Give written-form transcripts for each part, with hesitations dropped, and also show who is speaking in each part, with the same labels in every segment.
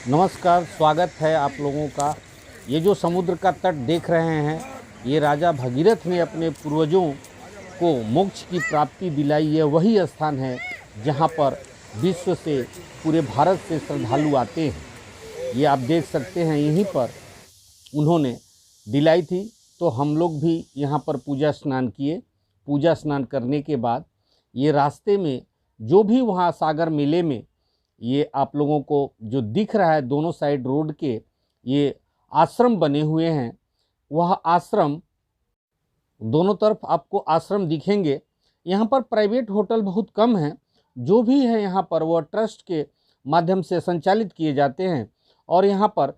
Speaker 1: नमस्कार, स्वागत है आप लोगों का। ये जो समुद्र का तट देख रहे हैं, ये राजा भगीरथ ने अपने पूर्वजों को मोक्ष की प्राप्ति दिलाई। ये वही स्थान है जहाँ पर विश्व से, पूरे भारत से श्रद्धालु आते हैं। ये आप देख सकते हैं, यहीं पर उन्होंने दिलाई थी। तो हम लोग भी यहाँ पर पूजा स्नान किए। पूजा स्नान करने के बाद ये रास्ते में जो भी वहाँ सागर मेले में ये आप लोगों को जो दिख रहा है, दोनों साइड रोड के ये आश्रम बने हुए हैं। वह आश्रम, दोनों तरफ आपको आश्रम दिखेंगे। यहाँ पर प्राइवेट होटल बहुत कम हैं। जो भी है यहाँ पर वह ट्रस्ट के माध्यम से संचालित किए जाते हैं। और यहाँ पर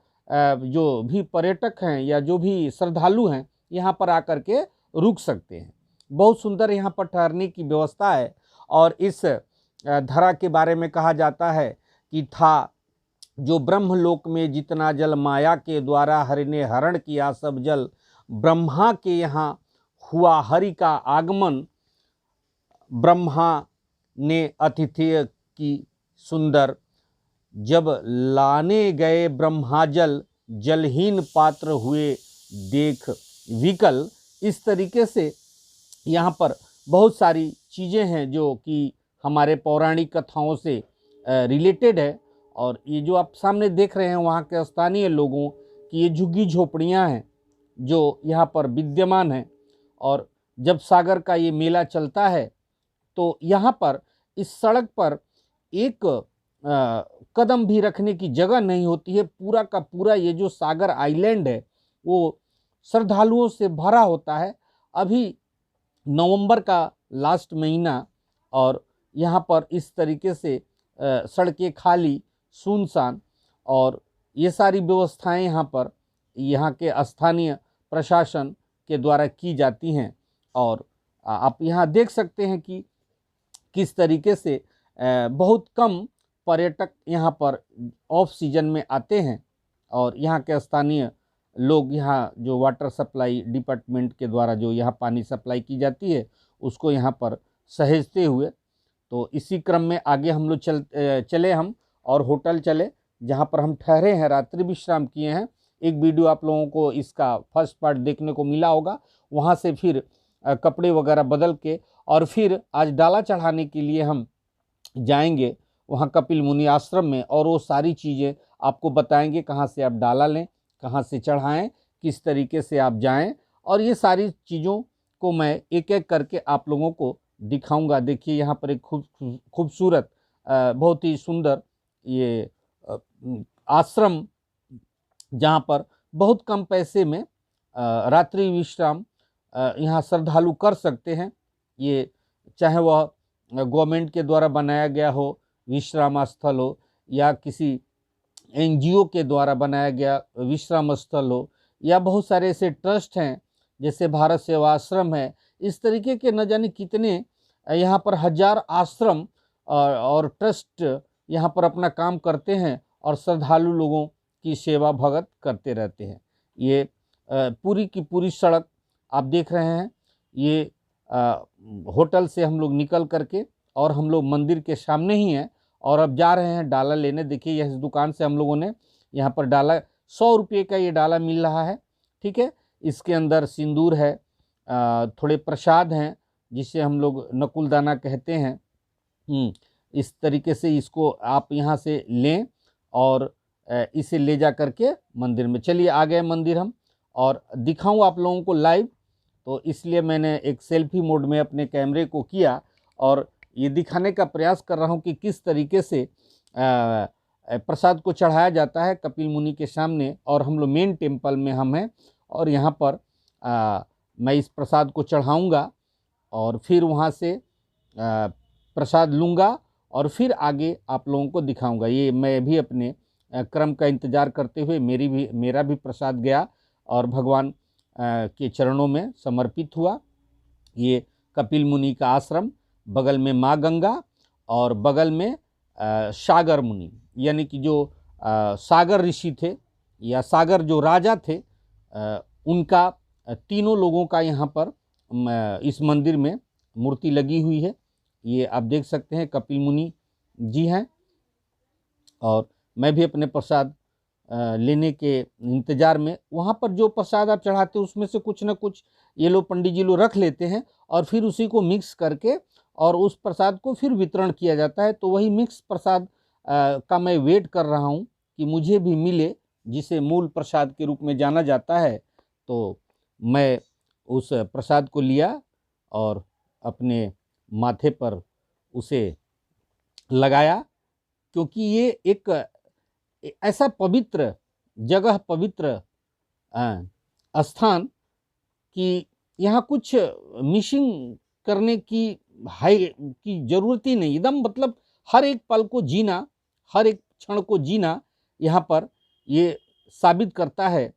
Speaker 1: जो भी पर्यटक हैं या जो भी श्रद्धालु हैं, यहाँ पर आकर के रुक सकते हैं। बहुत सुंदर यहाँ पर ठहरने की व्यवस्था है। और इस धरा के बारे में कहा जाता है कि था जो ब्रह्मलोक में जितना जल, माया के द्वारा हरि ने हरण किया सब जल। ब्रह्मा के यहाँ हुआ हरि का आगमन, ब्रह्मा ने अतिथि की सुंदर। जब लाने गए ब्रह्माजल, जलहीन पात्र हुए देख विकल। इस तरीके से यहाँ पर बहुत सारी चीज़ें हैं जो कि हमारे पौराणिक कथाओं से रिलेटेड है। और ये जो आप सामने देख रहे हैं, वहाँ के स्थानीय लोगों की ये झुग्गी झोपड़ियाँ हैं जो यहाँ पर विद्यमान हैं। और जब सागर का ये मेला चलता है तो यहाँ पर इस सड़क पर एक कदम भी रखने की जगह नहीं होती है। पूरा का पूरा ये जो सागर आइलैंड है वो श्रद्धालुओं से भरा होता है। अभी नवंबर का लास्ट महीना, और यहाँ पर इस तरीके से सड़कें खाली सुनसान, और ये सारी व्यवस्थाएं यहाँ पर यहाँ के स्थानीय प्रशासन के द्वारा की जाती हैं। और आप यहाँ देख सकते हैं कि किस तरीके से बहुत कम पर्यटक यहाँ पर ऑफ सीजन में आते हैं। और यहाँ के स्थानीय लोग, यहाँ जो वाटर सप्लाई डिपार्टमेंट के द्वारा जो यहाँ पानी सप्लाई की जाती है, उसको यहाँ पर सहेजते हुए, तो इसी क्रम में आगे हम लोग चले हम और होटल चले जहाँ पर हम ठहरे हैं, रात्रि विश्राम किए हैं। एक वीडियो आप लोगों को इसका फर्स्ट पार्ट देखने को मिला होगा। वहाँ से फिर कपड़े वगैरह बदल के और फिर आज डाला चढ़ाने के लिए हम जाएंगे वहाँ कपिल मुनि आश्रम में। और वो सारी चीज़ें आपको बताएंगे, कहाँ से आप डाला लें, कहाँ से चढ़ाएं, किस तरीके से आप जाएं। और ये सारी चीज़ों को मैं एक एक करके आप लोगों को दिखाऊंगा। देखिए यहाँ पर एक खूबसूरत, बहुत ही सुंदर ये आश्रम, जहाँ पर बहुत कम पैसे में रात्रि विश्राम यहाँ श्रद्धालु कर सकते हैं। ये चाहे वह गवर्नमेंट के द्वारा बनाया गया हो विश्राम स्थल हो, या किसी एनजीओ के द्वारा बनाया गया विश्राम स्थल हो, या बहुत सारे ऐसे ट्रस्ट हैं जैसे भारत सेवा आश्रम है। इस तरीके के न जाने कितने यहाँ पर हजार आश्रम और ट्रस्ट यहाँ पर अपना काम करते हैं और श्रद्धालु लोगों की सेवा भगत करते रहते हैं। ये पूरी की पूरी सड़क आप देख रहे हैं। ये होटल से हम लोग निकल करके और हम लोग मंदिर के सामने ही हैं और अब जा रहे हैं डाला लेने। देखिए इस दुकान से हम लोगों ने यहाँ पर डाला, 100 रुपये का ये डाला मिल रहा है। ठीक है, इसके अंदर सिंदूर है, थोड़े प्रसाद हैं जिसे हम लोग नकुलदाना कहते हैं। इस तरीके से इसको आप यहाँ से लें और इसे ले जा करके मंदिर में। चलिए आ गए मंदिर हम, और दिखाऊं आप लोगों को लाइव, तो इसलिए मैंने एक सेल्फी मोड में अपने कैमरे को किया और ये दिखाने का प्रयास कर रहा हूँ कि किस तरीके से प्रसाद को चढ़ाया जाता है कपिल मुनि के सामने। और हम लोग मेन टेम्पल में हम हैं और यहाँ पर मैं इस प्रसाद को चढ़ाऊँगा और फिर वहाँ से प्रसाद लूँगा और फिर आगे आप लोगों को दिखाऊँगा। ये मैं भी अपने क्रम का इंतज़ार करते हुए मेरा भी प्रसाद गया और भगवान के चरणों में समर्पित हुआ। ये कपिल मुनि का आश्रम, बगल में माँ गंगा और बगल में सागर मुनि, यानी कि जो सागर ऋषि थे या सागर जो राजा थे, उनका तीनों लोगों का यहाँ पर इस मंदिर में मूर्ति लगी हुई है। ये आप देख सकते हैं कपिल मुनि जी हैं और मैं भी अपने प्रसाद लेने के इंतज़ार में, वहाँ पर जो प्रसाद आप चढ़ाते हैं उसमें से कुछ न कुछ ये लोग पंडित जी लोग रख लेते हैं और फिर उसी को मिक्स करके और उस प्रसाद को फिर वितरण किया जाता है। तो वही मिक्स प्रसाद का मैं वेट कर रहा हूँ कि मुझे भी मिले, जिसे मूल प्रसाद के रूप में जाना जाता है। तो मैं उस प्रसाद को लिया और अपने माथे पर उसे लगाया, क्योंकि ये एक ऐसा पवित्र जगह, पवित्र स्थान कि यहाँ कुछ मिसिंग करने की ज़रूरत ही नहीं। एकदम मतलब हर एक पल को जीना, हर एक क्षण को जीना यहाँ पर ये साबित करता है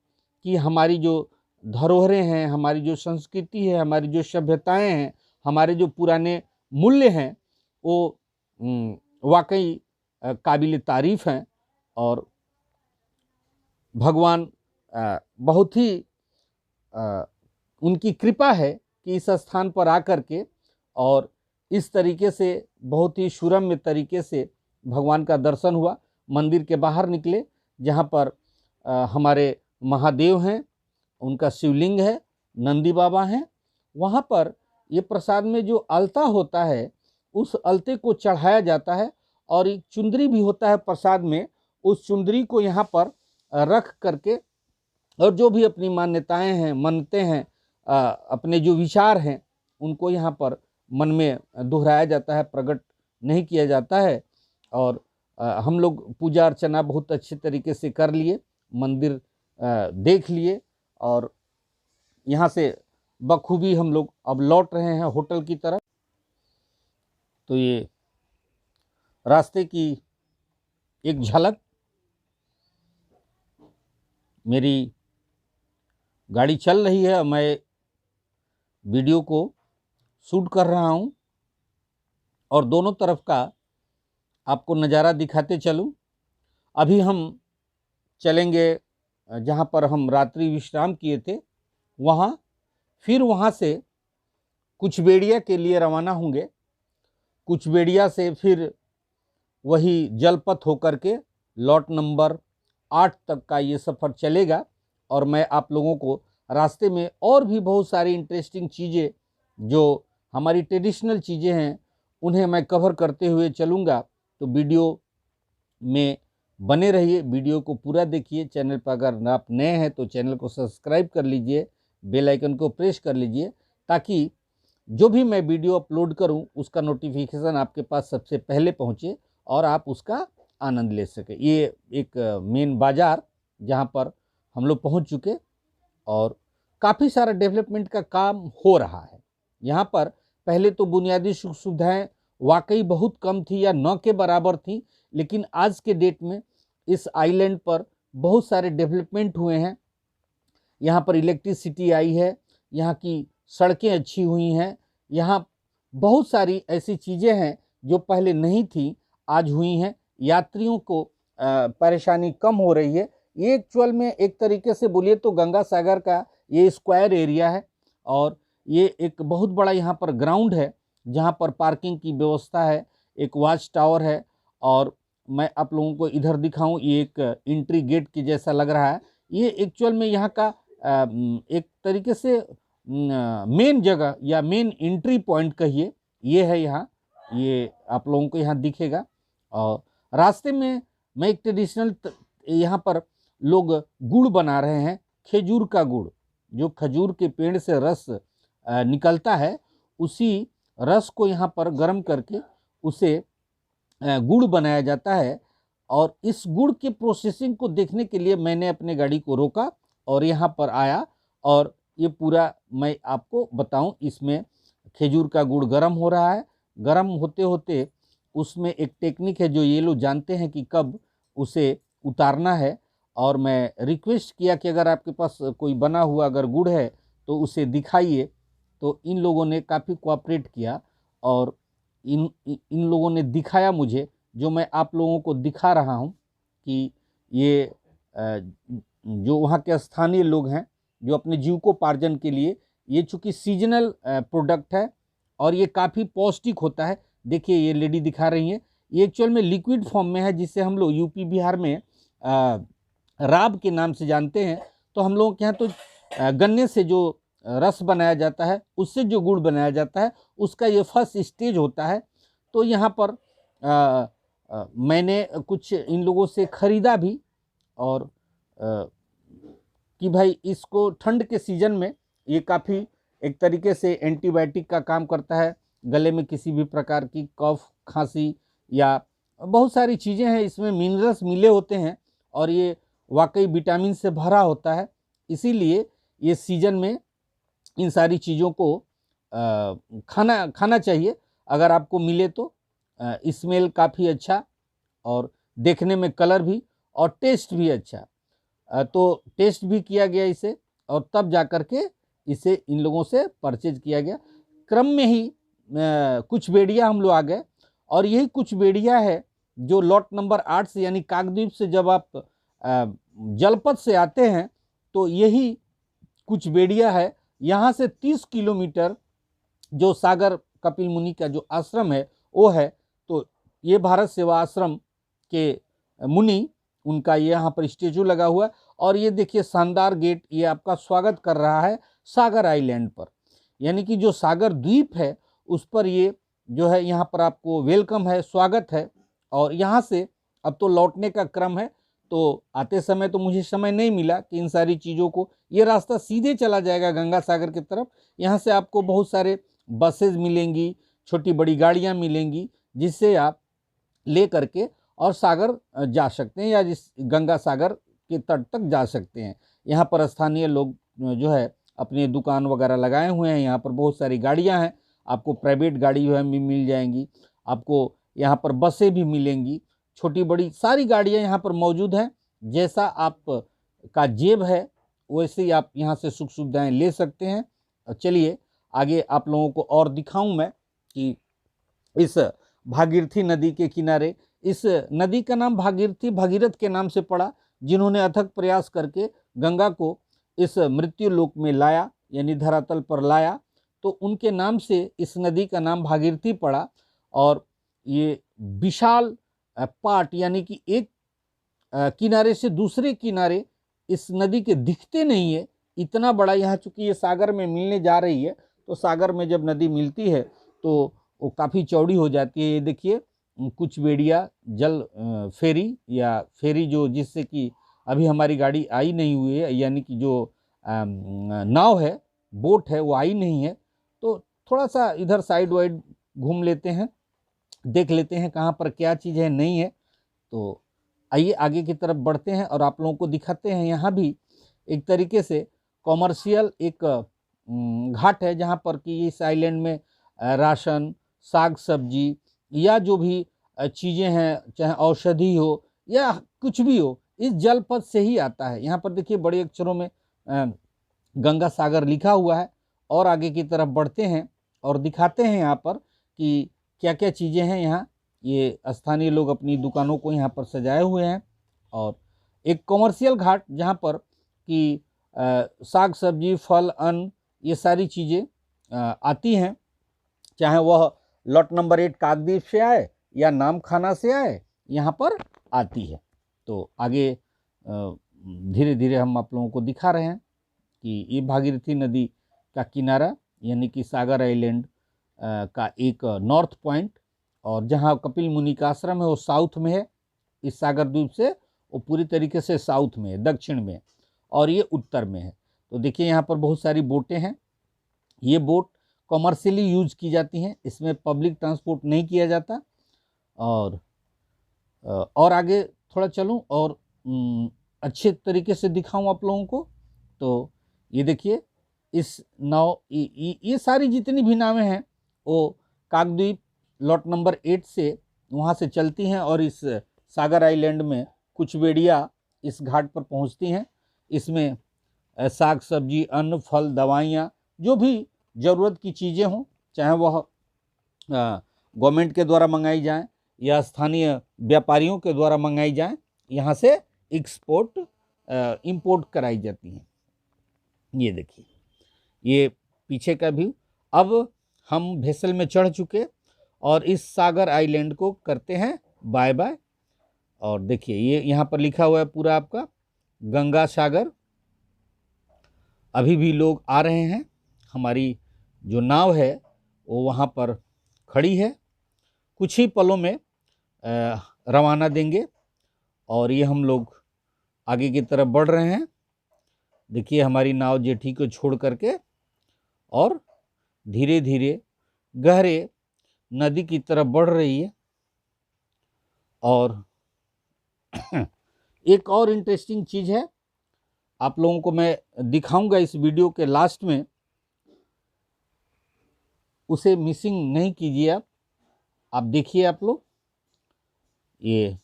Speaker 1: कि हमारी जो धरोहरें हैं, हमारी जो संस्कृति है, हमारी जो सभ्यताएं हैं, हमारे जो पुराने मूल्य हैं, वो वाकई काबिल तारीफ़ हैं। और भगवान बहुत ही उनकी कृपा है कि इस स्थान पर आकर के और इस तरीके से बहुत ही सुरम्य तरीके से भगवान का दर्शन हुआ। मंदिर के बाहर निकले जहाँ पर हमारे महादेव हैं, उनका शिवलिंग है, नंदी बाबा हैं। वहाँ पर ये प्रसाद में जो अलता होता है उस अलते को चढ़ाया जाता है और एक चुंदरी भी होता है प्रसाद में, उस चुंदरी को यहाँ पर रख करके और जो भी अपनी मान्यताएं हैं, मन्नतें हैं, अपने जो विचार हैं, उनको यहाँ पर मन में दोहराया जाता है, प्रकट नहीं किया जाता है। और हम लोग पूजा अर्चना बहुत अच्छे तरीके से कर लिए, मंदिर देख लिए और यहाँ से बखूबी हम लोग अब लौट रहे हैं होटल की तरफ। तो ये रास्ते की एक झलक, मेरी गाड़ी चल रही है, मैं वीडियो को शूट कर रहा हूँ और दोनों तरफ का आपको नज़ारा दिखाते चलूँ। अभी हम चलेंगे जहाँ पर हम रात्रि विश्राम किए थे वहाँ, फिर वहाँ से कुचबेड़िया के लिए रवाना होंगे। कुचबेड़िया से फिर वही जलपथ होकर के लॉट नंबर 8 तक का ये सफ़र चलेगा और मैं आप लोगों को रास्ते में और भी बहुत सारी इंटरेस्टिंग चीज़ें जो हमारी ट्रेडिशनल चीज़ें हैं उन्हें मैं कवर करते हुए चलूँगा। तो वीडियो में बने रहिए, वीडियो को पूरा देखिए। चैनल पर अगर आप नए हैं तो चैनल को सब्सक्राइब कर लीजिए, बेल आइकन को प्रेस कर लीजिए, ताकि जो भी मैं वीडियो अपलोड करूं उसका नोटिफिकेशन आपके पास सबसे पहले पहुंचे और आप उसका आनंद ले सकें। ये एक मेन बाज़ार जहां पर हम लोग पहुंच चुके और काफ़ी सारा डेवलपमेंट का काम हो रहा है यहाँ पर। पहले तो बुनियादी सुख सुविधाएँ वाकई बहुत कम थी या न के बराबर थी, लेकिन आज के डेट में इस आइलैंड पर बहुत सारे डेवलपमेंट हुए हैं। यहाँ पर इलेक्ट्रिसिटी आई है, यहाँ की सड़कें अच्छी हुई हैं, यहाँ बहुत सारी ऐसी चीज़ें हैं जो पहले नहीं थी, आज हुई हैं। यात्रियों को परेशानी कम हो रही है। ये एक्चुअल में एक तरीके से बोलिए तो गंगा सागर का ये स्क्वायर एरिया है और ये एक बहुत बड़ा यहाँ पर ग्राउंड है जहाँ पर पार्किंग की व्यवस्था है, एक वॉच टावर है। और मैं आप लोगों को इधर दिखाऊं, ये एक एंट्री गेट के जैसा लग रहा है। ये एक्चुअल में यहाँ का एक तरीके से मेन जगह या मेन एंट्री पॉइंट कहिए, ये है यहाँ, ये आप लोगों को यहाँ दिखेगा। और रास्ते में मैं एक ट्रेडिशनल यहाँ पर लोग गुड़ बना रहे हैं, खजूर का गुड़, जो खजूर के पेड़ से रस निकलता है, उसी रस को यहाँ पर गर्म करके उसे गुड़ बनाया जाता है। और इस गुड़ के प्रोसेसिंग को देखने के लिए मैंने अपने गाड़ी को रोका और यहाँ पर आया और ये पूरा मैं आपको बताऊं। इसमें खजूर का गुड़ गर्म हो रहा है, गर्म होते होते उसमें एक टेक्निक है जो ये लोग जानते हैं कि कब उसे उतारना है। और मैं रिक्वेस्ट किया कि अगर आपके पास कोई बना हुआ अगर गुड़ है तो उसे दिखाइए। तो इन लोगों ने काफ़ी कोऑपरेट किया और इन लोगों ने दिखाया मुझे, जो मैं आप लोगों को दिखा रहा हूं कि ये जो वहाँ के स्थानीय लोग हैं जो अपने जीविकोपार्जन के लिए, ये चूँकि सीजनल प्रोडक्ट है और ये काफ़ी पौष्टिक होता है। देखिए ये लेडी दिखा रही हैं, ये एक्चुअल में लिक्विड फॉर्म में है, जिसे हम लोग यूपी बिहार में राब के नाम से जानते हैं। तो हम लोगों के यहाँ तो गन्ने से जो रस बनाया जाता है, उससे जो गुड़ बनाया जाता है, उसका ये फर्स्ट स्टेज होता है। तो यहाँ पर मैंने कुछ इन लोगों से ख़रीदा भी, और कि भाई इसको ठंड के सीज़न में ये काफ़ी एक तरीके से एंटीबायोटिक का काम करता है। गले में किसी भी प्रकार की कफ, खांसी या बहुत सारी चीज़ें हैं, इसमें मिनरल्स मिले होते हैं और ये वाकई विटामिन से भरा होता है। इसीलिए ये सीज़न में इन सारी चीज़ों को खाना चाहिए अगर आपको मिले तो। स्मेल काफ़ी अच्छा और देखने में कलर भी और टेस्ट भी अच्छा। तो टेस्ट भी किया गया इसे, और तब जा कर के इसे इन लोगों से परचेज किया गया। क्रम में ही कुछ बेड़िया हम लोग आ गए, और यही कुछ बेड़िया है जो लॉट नंबर 8 से यानी काकद्वीप से जब आप जलपथ से आते हैं तो यही कुछ बेड़िया है। यहाँ से 30 किलोमीटर जो सागर कपिल मुनि का जो आश्रम है वो है। तो ये भारत सेवा आश्रम के मुनि, उनका ये यहाँ पर स्टेचू लगा हुआ है। और ये देखिए शानदार गेट, ये आपका स्वागत कर रहा है सागर आइलैंड पर, यानी कि जो सागर द्वीप है उस पर ये जो है यहाँ पर आपको वेलकम है, स्वागत है। और यहाँ से अब तो लौटने का क्रम है, तो आते समय तो मुझे समय नहीं मिला कि इन सारी चीज़ों को, ये रास्ता सीधे चला जाएगा गंगा सागर की तरफ। यहाँ से आपको बहुत सारे बसेज मिलेंगी, छोटी बड़ी गाड़ियाँ मिलेंगी, जिससे आप ले करके और सागर जा सकते हैं या जिस गंगा सागर के तट तक जा सकते हैं। यहाँ पर स्थानीय लोग जो है अपने दुकान वगैरह लगाए हुए हैं। यहाँ पर बहुत सारी गाड़ियाँ हैं, आपको प्राइवेट गाड़ी जो है मिल जाएंगी, आपको यहाँ पर बसें भी मिलेंगी, छोटी बड़ी सारी गाड़ियाँ यहाँ पर मौजूद हैं। जैसा आप का जेब है वैसे ही आप यहाँ से सुख सुविधाएँ ले सकते हैं। चलिए आगे आप लोगों को और दिखाऊं मैं कि इस भागीरथी नदी के किनारे, इस नदी का नाम भागीरथी भगीरथ के नाम से पड़ा, जिन्होंने अथक प्रयास करके गंगा को इस मृत्यु लोक में लाया, यानी धरातल पर लाया, तो उनके नाम से इस नदी का नाम भागीरथी पड़ा। और ये विशाल पाट, यानी कि एक किनारे से दूसरे किनारे इस नदी के दिखते नहीं है, इतना बड़ा यहाँ, चूँकि ये सागर में मिलने जा रही है, तो सागर में जब नदी मिलती है तो वो काफ़ी चौड़ी हो जाती है। ये देखिए कुछ बेड़िया जल फेरी या फेरी जो, जिससे कि अभी हमारी गाड़ी आई नहीं हुई है, यानी कि जो नाव है, बोट है, वो आई नहीं है। तो थोड़ा सा इधर साइड वाइड घूम लेते हैं, देख लेते हैं कहाँ पर क्या चीज़ है, नहीं है। तो आइए आगे की तरफ बढ़ते हैं और आप लोगों को दिखाते हैं। यहाँ भी एक तरीके से कॉमर्शियल एक घाट है, जहाँ पर कि इस आइलैंड में राशन, साग सब्जी या जो भी चीज़ें हैं, चाहे औषधि हो या कुछ भी हो, इस जलपथ से ही आता है। यहाँ पर देखिए बड़े अक्षरों में गंगा सागर लिखा हुआ है। और आगे की तरफ बढ़ते हैं और दिखाते हैं यहाँ पर कि क्या क्या चीज़ें हैं। यहाँ ये स्थानीय लोग अपनी दुकानों को यहाँ पर सजाए हुए हैं, और एक कॉमर्शियल घाट जहाँ पर कि साग सब्जी, फल, अन्न, ये सारी चीज़ें आती हैं, चाहे वह लॉट नंबर 8 काकद्वीप से आए या नामखाना से आए, यहाँ पर आती है। तो आगे धीरे धीरे हम आप लोगों को दिखा रहे हैं कि ये भागीरथी नदी का किनारा, यानी कि सागर आइलैंड का एक नॉर्थ पॉइंट, और जहाँ कपिल मुनि का आश्रम है वो साउथ में है। इस सागर द्वीप से वो पूरी तरीके से साउथ में है, दक्षिण में, और ये उत्तर में है। तो देखिए यहाँ पर बहुत सारी बोटें हैं। ये बोट कॉमर्शियली यूज की जाती हैं, इसमें पब्लिक ट्रांसपोर्ट नहीं किया जाता। और आगे थोड़ा चलूँ और अच्छे तरीके से दिखाऊं आप लोगों को। तो ये देखिए इस नाव, ये सारी जितनी भी नावें हैं वो काकद्वीप लॉट नंबर 8 से वहाँ से चलती हैं, और इस सागर आइलैंड में कुछ बेड़िया इस घाट पर पहुँचती हैं। इसमें साग सब्जी, अन्न, फल, दवाइयाँ, जो भी ज़रूरत की चीज़ें हों, चाहे वह गवर्नमेंट के द्वारा मंगाई जाएं या स्थानीय व्यापारियों के द्वारा मंगाई जाएं, यहाँ से एक्सपोर्ट इंपोर्ट कराई जाती हैं। ये देखिए ये पीछे का व्यू। अब हम वेसल में चढ़ चुके और इस सागर आइलैंड को करते हैं बाय बाय। और देखिए ये यहाँ पर लिखा हुआ है पूरा आपका गंगा सागर। अभी भी लोग आ रहे हैं, हमारी जो नाव है वो वहाँ पर खड़ी है, कुछ ही पलों में रवाना देंगे और ये हम लोग आगे की तरफ बढ़ रहे हैं। देखिए हमारी नाव जेठी को छोड़ करके और धीरे धीरे गहरे नदी की तरफ बढ़ रही है। और एक और इंटरेस्टिंग चीज़ है, आप लोगों को मैं दिखाऊंगा इस वीडियो के लास्ट में, उसे मिसिंग नहीं कीजिए आप देखिए आप लोग, ये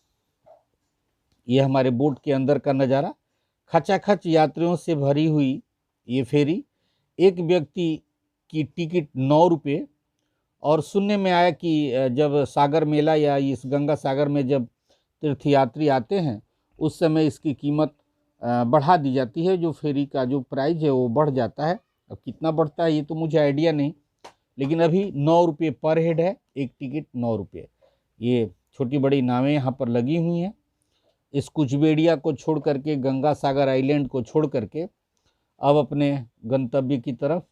Speaker 1: हमारे बोट के अंदर का नज़ारा, खचाखच यात्रियों से भरी हुई ये फेरी, एक व्यक्ति की टिकट 9 रुपये। और सुनने में आया कि जब सागर मेला या इस गंगा सागर में जब तीर्थयात्री आते हैं उस समय इसकी कीमत बढ़ा दी जाती है, जो फेरी का जो प्राइस है वो बढ़ जाता है। अब कितना बढ़ता है ये तो मुझे आइडिया नहीं, लेकिन अभी 9 रुपये पर हेड है, एक टिकट 9 रुपये। ये छोटी बड़ी नावें यहाँ पर लगी हुई हैं। इस कुचबेड़िया को छोड़ करके, गंगा सागर आइलैंड को छोड़ करके अब अपने गंतव्य की तरफ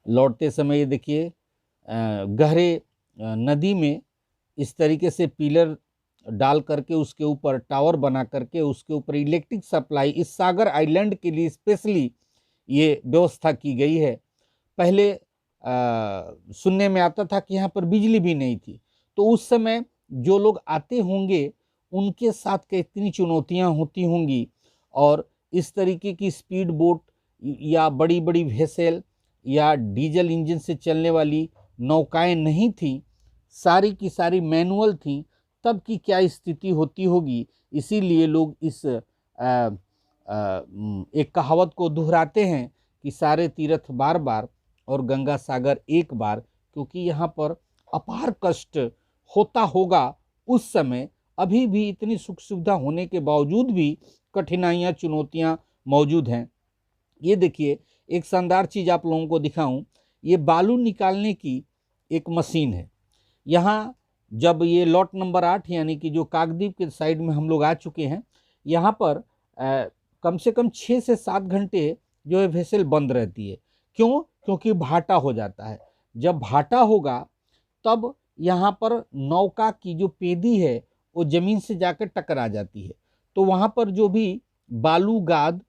Speaker 1: लौटते समय ये देखिए गहरे नदी में इस तरीके से पिलर डाल करके उसके ऊपर टावर बना करके उसके ऊपर इलेक्ट्रिक सप्लाई इस सागर आइलैंड के लिए स्पेशली ये व्यवस्था की गई है। पहले सुनने में आता था कि यहाँ पर बिजली भी नहीं थी, तो उस समय जो लोग आते होंगे उनके साथ कितनी चुनौतियाँ होती होंगी। और इस तरीके की स्पीड बोट या बड़ी बड़ी वेसल या डीजल इंजन से चलने वाली नौकाएं नहीं थी, सारी की सारी मैनुअल थी, तब की क्या स्थिति होती होगी। इसीलिए लोग इस एक कहावत को दोहराते हैं कि सारे तीर्थ बार बार और गंगा सागर एक बार, क्योंकि यहाँ पर अपार कष्ट होता होगा उस समय। अभी भी इतनी सुख सुविधा होने के बावजूद भी कठिनाइयाँ चुनौतियाँ मौजूद हैं। ये देखिए एक शानदार चीज़ आप लोगों को दिखाऊं, ये बालू निकालने की एक मशीन है। यहाँ जब ये लॉट नंबर 8 यानी कि जो काकद्वीप के साइड में हम लोग आ चुके हैं, यहाँ पर कम से कम 6 से 7 घंटे जो है वेसल बंद रहती है। क्यों? क्योंकि भाटा हो जाता है। जब भाटा होगा तब यहाँ पर नौका की जो पेदी है वो ज़मीन से जाकर टकरा जाती है, तो वहाँ पर जो भी बालू गाद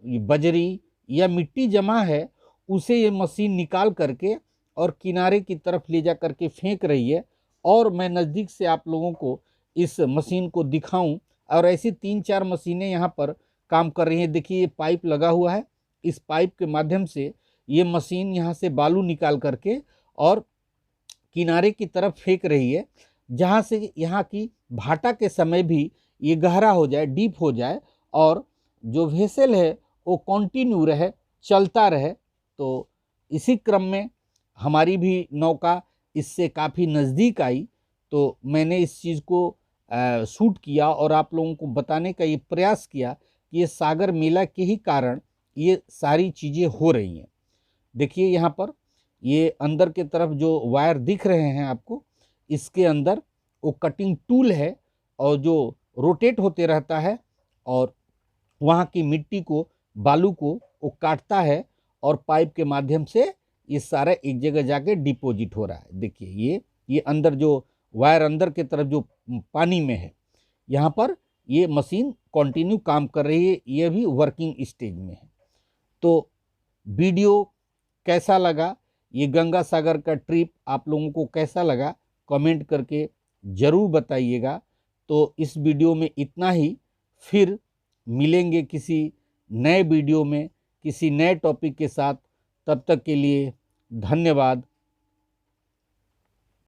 Speaker 1: बजरी या मिट्टी जमा है उसे ये मशीन निकाल करके और किनारे की तरफ ले जा करके फेंक रही है। और मैं नज़दीक से आप लोगों को इस मशीन को दिखाऊं, और ऐसी 3-4 मशीनें यहाँ पर काम कर रही हैं। देखिए ये पाइप लगा हुआ है, इस पाइप के माध्यम से ये मशीन यहाँ से बालू निकाल करके और किनारे की तरफ फेंक रही है, जहाँ से यहाँ की भाटा के समय भी ये गहरा हो जाए, डीप हो जाए और जो वेसल है वो कंटिन्यू रहे, चलता रहे। तो इसी क्रम में हमारी भी नौका इससे काफ़ी नज़दीक आई, तो मैंने इस चीज़ को शूट किया और आप लोगों को बताने का ये प्रयास किया कि ये सागर मेला के ही कारण ये सारी चीज़ें हो रही हैं। देखिए यहाँ पर ये अंदर के तरफ जो वायर दिख रहे हैं आपको, इसके अंदर वो कटिंग टूल है और जो रोटेट होते रहता है और वहाँ की मिट्टी को, बालू को वो काटता है और पाइप के माध्यम से ये सारा एक जगह जाके डिपॉजिट हो रहा है। देखिए ये अंदर जो वायर अंदर के तरफ जो पानी में है, यहाँ पर ये मशीन कंटिन्यू काम कर रही है, ये भी वर्किंग स्टेज में है। तो वीडियो कैसा लगा, ये गंगा सागर का ट्रिप आप लोगों को कैसा लगा, कमेंट करके ज़रूर बताइएगा। तो इस वीडियो में इतना ही, फिर मिलेंगे किसी नए वीडियो में किसी नए टॉपिक के साथ। तब तक के लिए धन्यवाद।